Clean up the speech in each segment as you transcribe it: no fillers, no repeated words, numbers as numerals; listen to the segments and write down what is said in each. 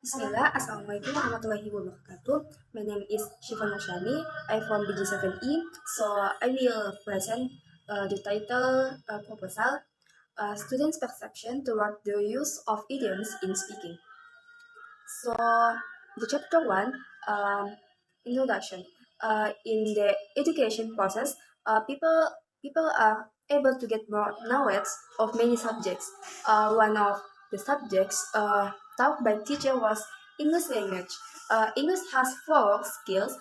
Bismillah, Assalamualaikum warahmatullahi wabarakatuh. My name is Shifa Nurshani. I'm from BG7E. So I will present the title proposal, Students' Perception Toward the Use of Idioms in Speaking. So the chapter 1, introduction. In the education process, people are able to get more knowledge of many subjects. One of the subjects taught by teacher was English language. English has four skills.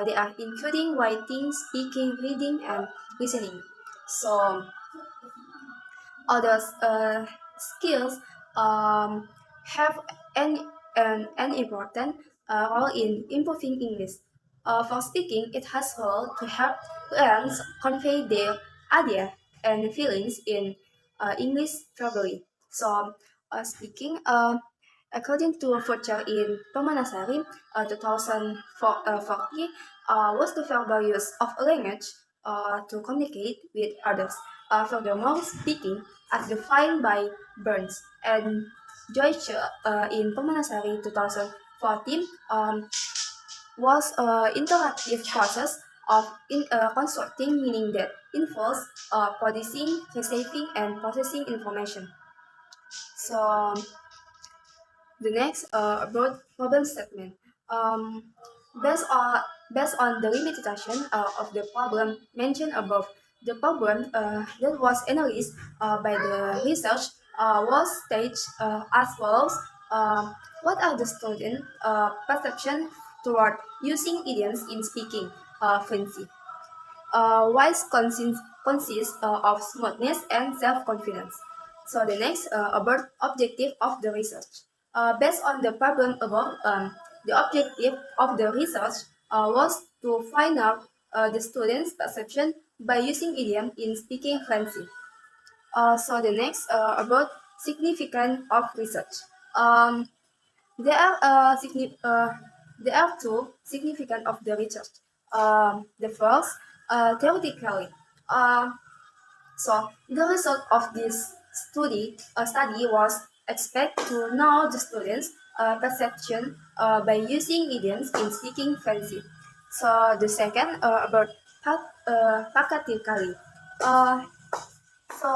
They are including writing, speaking, reading, and listening. So other skills have an important role in improving English. For speaking, it has role to help learners convey their idea and feelings in English verbally. So, speaking, according to a feature in Pamanasari, 2040, was the verbal use of a language to communicate with others. Furthermore, speaking, as defined by Burns and Joyce in Pamanasari 2014, was an interactive process of constructing meaning that involves producing, receiving, and processing information. So the next broad problem statement. Um, based on based on the limitation of the problem mentioned above, the problem that was analyzed by the research was staged as follows. What are the student perception toward using idioms in speaking fluency? Wise consists of smoothness and self-confidence. So the next about objective of the research. Based on the problem above, the objective of the research was to find out the students' perception by using idiom in speaking fluency. So the next about significance of research. Um, there are there are two significant of the research. The first, theoretically. Um, so the result of this study was expect to know the students' perception by using idioms in speaking fluency. So the second about practically. Uh, so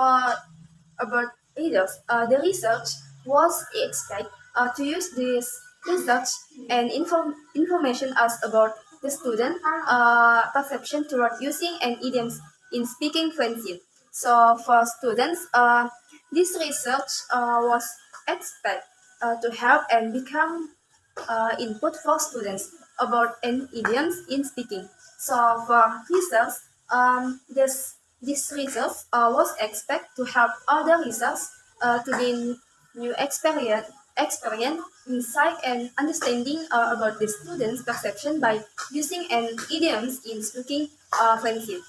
about leaders, the research was expect to use this research and information us about the student perception toward using an idioms in speaking fluency. So for students, this research was expect to help and become input for students about an idioms in speaking. So for research, this research was expect to help other research to gain new experience, insight, and understanding about the students' perception by using an idioms in speaking fluency.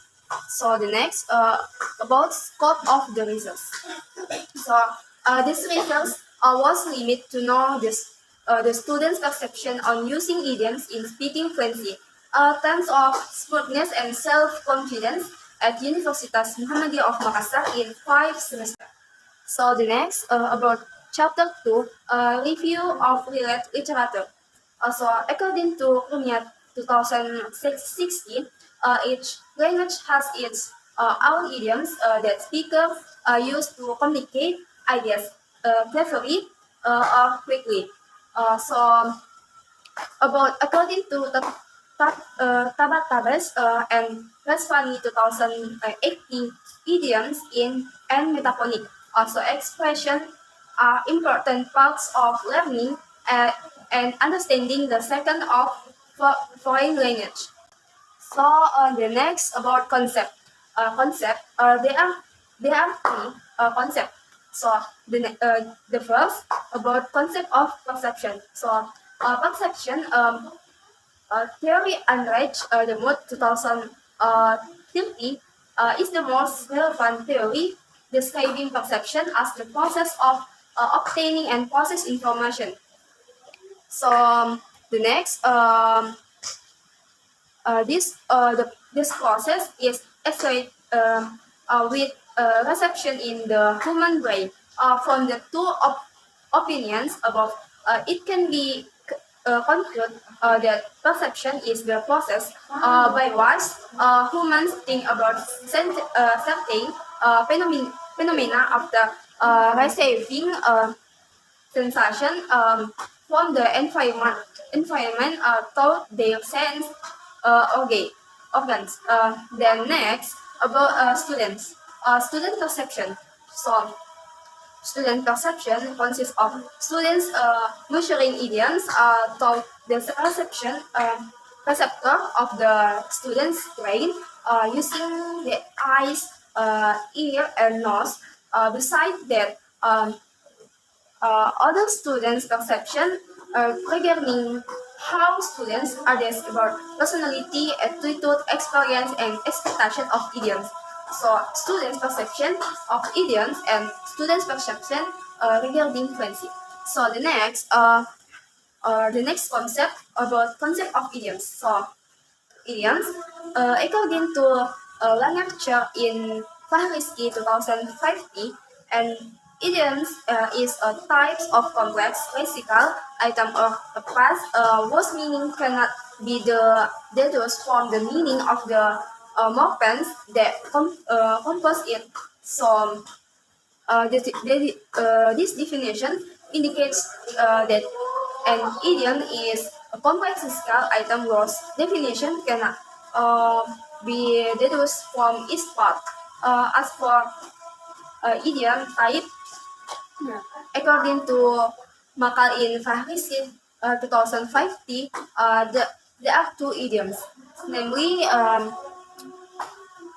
So the next about scope of the research. So this research was limited to know the students' perception on using idioms in speaking fluency, terms of smoothness and self-confidence at Universitas Muhammadiyah of Makassar in 5 semesters. So the next about chapter 2, review of related literature. So according to UNIAT 2016, each language has its own idioms that speakers use to communicate ideas cleverly or quickly. So about according to Tabatabes and Resvani 2018, idioms in and metaphonic, also expression are important parts of learning and understanding the second of foreign language. So the next about concept. There are three concept. So the first about concept of perception. So perception theory unreached the mood 2030 is the most relevant theory describing perception as the process of obtaining and process information. So the next this process is associated with reception in the human brain from the two opinions above. it can be conclude that perception is the process by which humans think about certain phenomena after receiving sensation from the environment through their sense organs. Then next about student perception. So student perception consists of students measuring idioms through the receptor of the student's brain using the eyes, ear, and nose. Besides that, other students' perception regarding how students others about personality, attitude, experience, and expectation of idioms. So, students' perception of idioms and students' perception regarding fluency. So, the next concept of idioms. So, idioms, according to a lecture in Fahrisky 2050, and idioms is a type of complex lexical item or a phrase whose meaning cannot be deduced from the meaning of the morphemes that compose it. So, this definition indicates that an idiom is a complex lexical item whose definition cannot uh, be deduced from its part. As for idiom type, according to Makal in Fahrisin 2050, there are two idioms, namely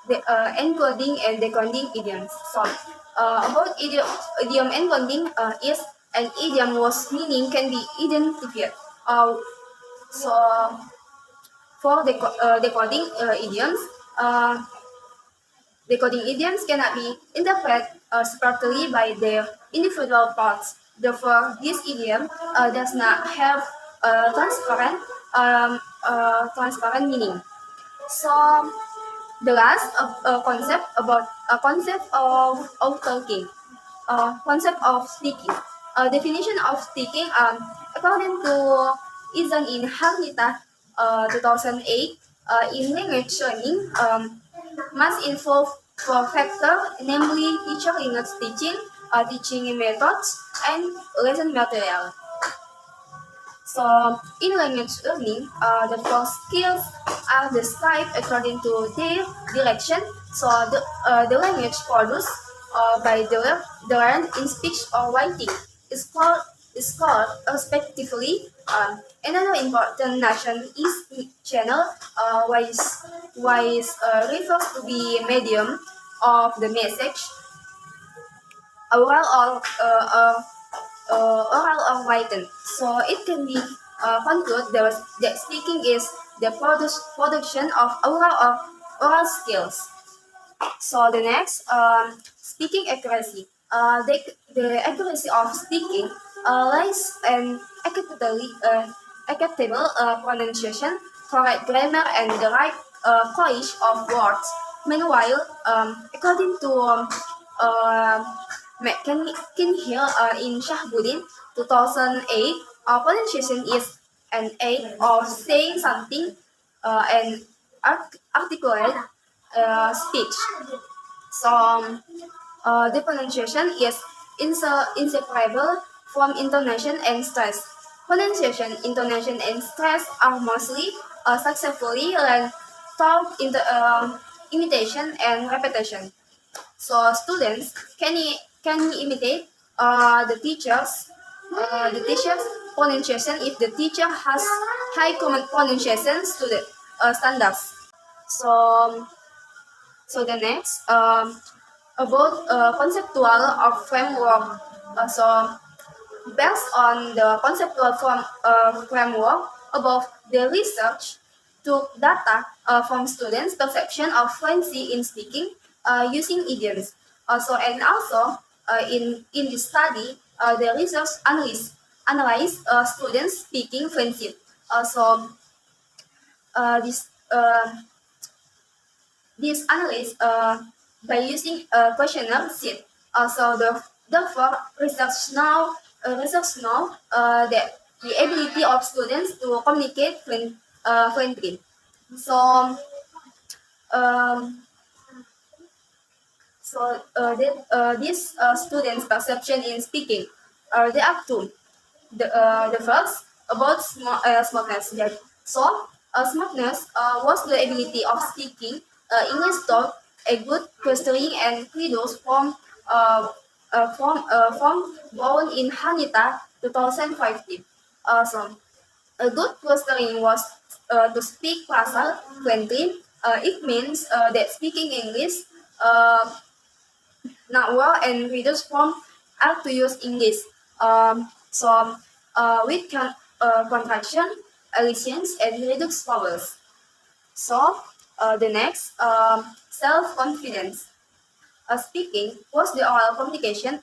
the encoding and decoding idioms. So, about idiom encoding is an idiom whose meaning can be identified. So, for decoding idioms, uh, decoding idioms cannot be interpreted separately by their individual parts. Therefore, this idiom does not have transparent meaning. So, the last concept about a concept of talking, concept of speaking. Definition of speaking, according to Izan in Harnita 2008, in language learning, must involve four factors, namely teacher language teaching, teaching methods, and lesson material. So, in language learning, the four skills are described according to their direction. So, the language produced by the learned in speech or writing is called respectively. Another important notion is channel, refers to the medium of the message, oral or written. So it can be concluded that speaking is the production of oral skills. So the next, speaking accuracy. The accuracy of speaking lies in acceptable pronunciation, correct grammar, and the right choice of words. Meanwhile, according to McKinhill in Shahbuddin 2008, pronunciation is an aid of saying something and articulate speech. So, the pronunciation is inseparable from intonation and stress. Pronunciation, intonation, and stress are mostly successfully learned through imitation and repetition. So students can imitate the teacher's pronunciation if the teacher has high common pronunciation standards. So the next, about conceptual of framework. So based on the conceptual framework above, the research took data from students' perception of fluency in speaking using idioms. In this study, the research analyzed students' speaking fluency. So this This analysis by using a questionnaire sheet. Therefore, research now Research know that the ability of students to communicate friendly. So, um, these students' perception in speaking, there are two. The first about smartness. Smartness was the ability of speaking English taught a good questioning and readers from born in Hanita 2015. So a good clustering was to speak Plaza 20. It means that speaking English uh, not well and readers from how to use English. With contraction, alliance, and reduce vowels. The next, self-confidence. Speaking was the oral communication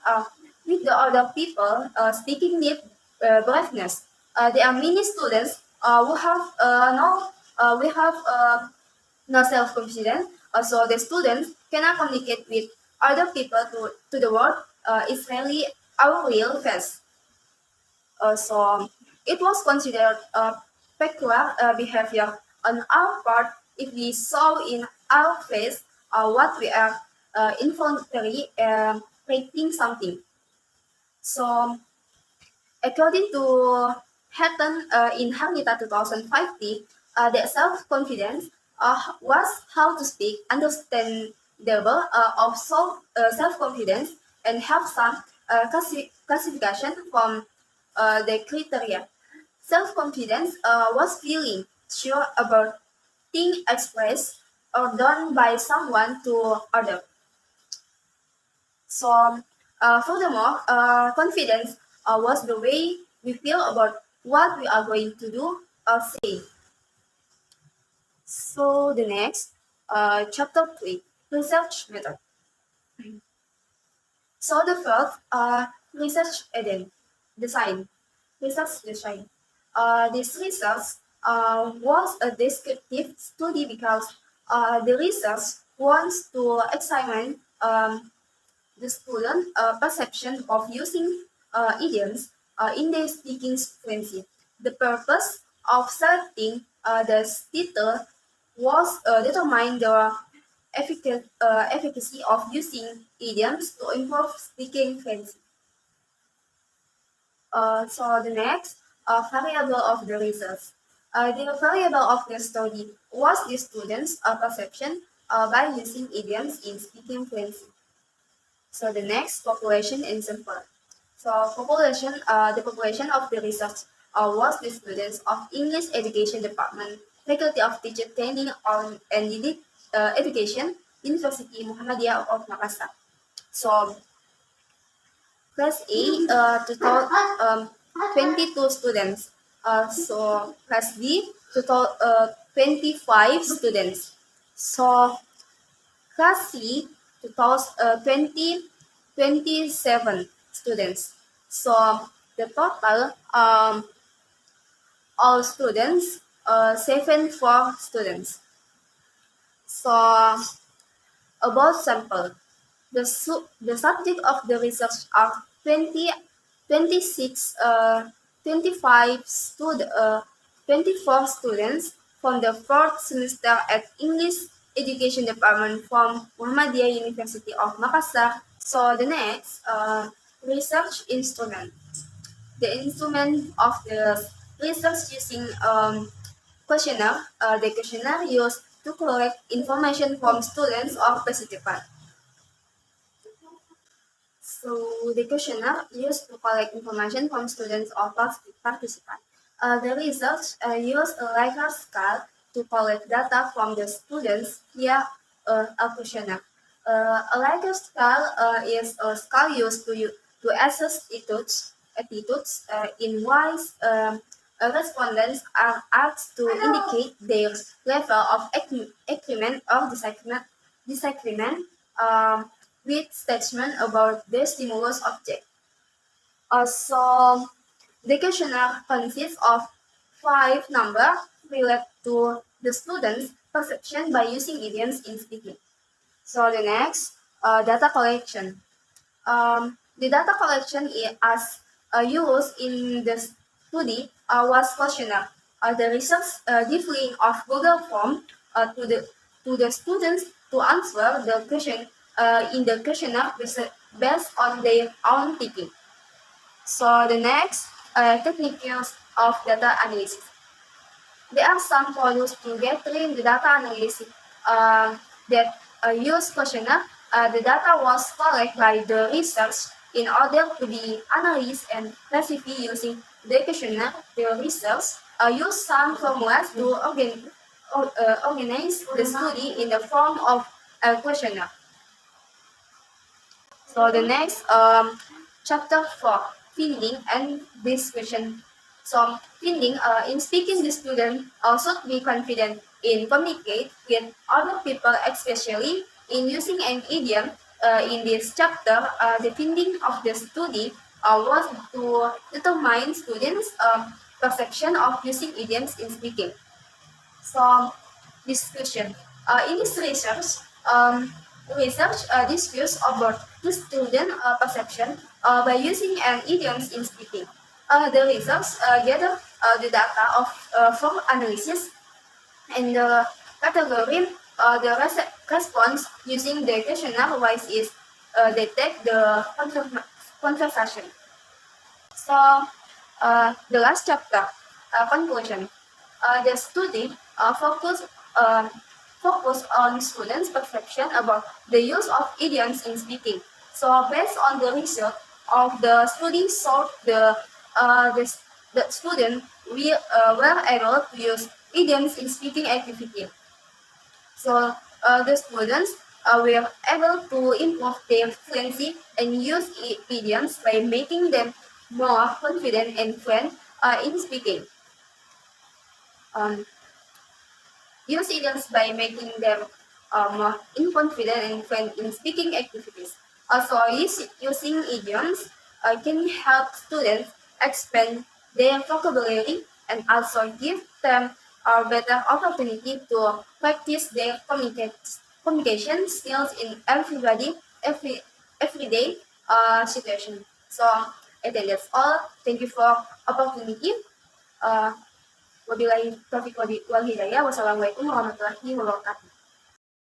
with the other people. Speaking need braveness. There are many students who have we have no self-confidence. So the students cannot communicate with other people to the world. It's really our real face. So it was considered peculiar behavior on our part if we saw in our face what we are involuntarily creating something. So according to Hatton in Habitat 2050, that self-confidence was how to speak understandable of self-confidence and have some classification from the criteria. Self-confidence was feeling sure about things expressed or done by someone to other. Furthermore, confidence was the way we feel about what we are going to do or say. So the next, chapter 3, research method. So the first, research design, research design. This research was a descriptive study because the research wants to examine the student perception of using idioms in their speaking fluency. The purpose of selecting the title was determine the efficacy of using idioms to improve speaking fluency. The next variable of the research. The variable of the study was the students' perception by using idioms in speaking fluency. So the next, population and sample. The population of the research was the students of English Education Department, Faculty of Teacher Training and Education, University Muhammadiyah of Makassar. So class A, total 22 students. Class B, total 25 students. So Class C, 27 students. So the total all students 74 students. So about sample, the subject of the research are 20, 26, 25 24 students from the fourth semester at English Education Department from Muhammadiyah University of Makassar. So the next, research instrument. The instrument of the research using questionnaire. The questionnaire used to collect information from students or participants. So the questionnaire used to collect information from students or participants. The research used a Likert scale to collect data from the students via a questionnaire. A Likert scale is a scale used to assess attitudes in which respondents are asked to indicate their level of agreement or disagreement with statement about the stimulus object. Also, the questionnaire consists of 5 numbers related to the student's perception by using idioms in speaking. So the next, data collection. The data collection used in the study was questionnaire. The results differing of Google Form to the students to answer the question in the questionnaire based on their own thinking. So the next techniques of data analysis. There are some tools to gathering the data analysis that use questionnaire. The data was collected by the research in order to be analyzed and classified using the questionnaire. The research use some formulas to organize the study in the form of a questionnaire. So the next chapter 4, finding and discussion. So finding in speaking, the student should be confident in communicate with other people, especially in using an idiom. In this chapter, the finding of the study was to determine students' perception of using idioms in speaking. So discussion. In this research discuss about the student perception by using an idioms in speaking. The research gather the data of from analysis and the category the response using the questionnaire wise is detect the conversation. So the last chapter, conclusion. The study uh, focus on students' perception about the use of idioms in speaking. So based on the research of the study, so the student were able to use idioms in speaking activity. So the students were able to improve their fluency and use idioms by making them more confident and fluent in speaking. Um, Use idioms by making them more confident and fluent in speaking activities. Also, using idioms can help students expand their vocabulary and also give them a better opportunity to practice their communication skills in everyday situation. So I think that's all. Thank you for opportunity. Uh, Wabillahi taufiq wal hidayah. Wassalamualaikum warahmatullahi wabarakatuh.